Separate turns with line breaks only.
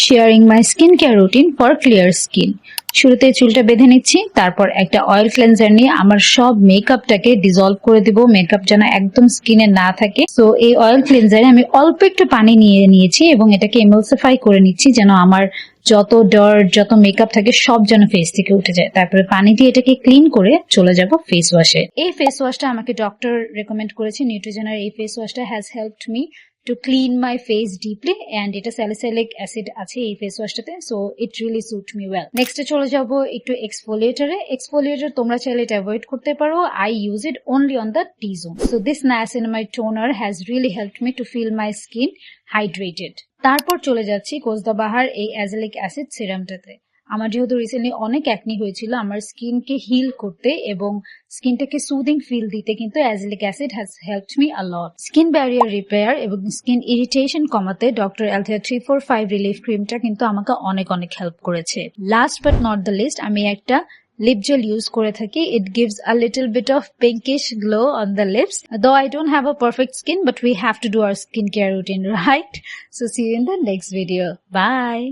Sharing my skin care routine for clear skin. শুরুতে চুলটা বেঁধে নিচ্ছি, তারপর একটা অয়েল ক্লেন্সার নিয়ে আমার সব মেকআপটাকে ডিজলভ করে দিব, মেকআপ যেন একদম স্কিনে না থাকে। সো এই অয়েল ক্লেন্সারে আমি অল্প একটু পানি নিয়ে নিয়েছি এবং এটাকে এমালসিফাই করে নিচ্ছি যেন আমার যত ডার্ট যত মেকআপ থাকে সব যেন ফেস থেকে উঠে যায়। তারপরে পানি দিয়ে এটাকে ক্লিন করে চলে যাব ফেস ওয়াশে। এই ফেস ওয়াশটা আমাকে ডক্টর রেকমেন্ড করেছে, নিউট্রিজেনার এই ফেস ওয়াশটা has helped me to clean my face deeply and এটা স্যালিসাইলিক অ্যাসিড আছে এই ফেস ওয়াশটাতে, so it really suit me well. নেক্সটে চলে যাব একটু এক্সফোলিয়েটরে। এক্সফোলিয়েটর তোমরা চাইলে এটা অ্যাভয়েড করতে পারো, I use it only on the T zone. So this niacinamide toner has really helped me to feel my skin hydrated. তারপর চলে যাচ্ছি কোজদাবাহার এই অ্যাজেলিক অ্যাসিড সিরামটাতে। আমার যেহেতু রিসেন্টলি অনেক অ্যাকনি হয়েছিল, আমার স্কিনকে হিল করতে এবং স্কিনটাকে সুদিং ফিল দিতে কিন্তু azelaic acid has helped me a lot. Skin barrier repair এবং স্কিন ইরিটেশন কমাতে ডক্টর অ্যালথিয়া 345 রিলিফ ক্রিমটা কিন্তু আমাকে অনেক অনেক হেল্প করেছে। Last but not the least, আমি একটা lip gel use করে থাকি। It gives a little bit of pinkish glow on the lips. Though I don't have a perfect skin, but we have to do our skincare routine, right? So see you in the next video. Bye.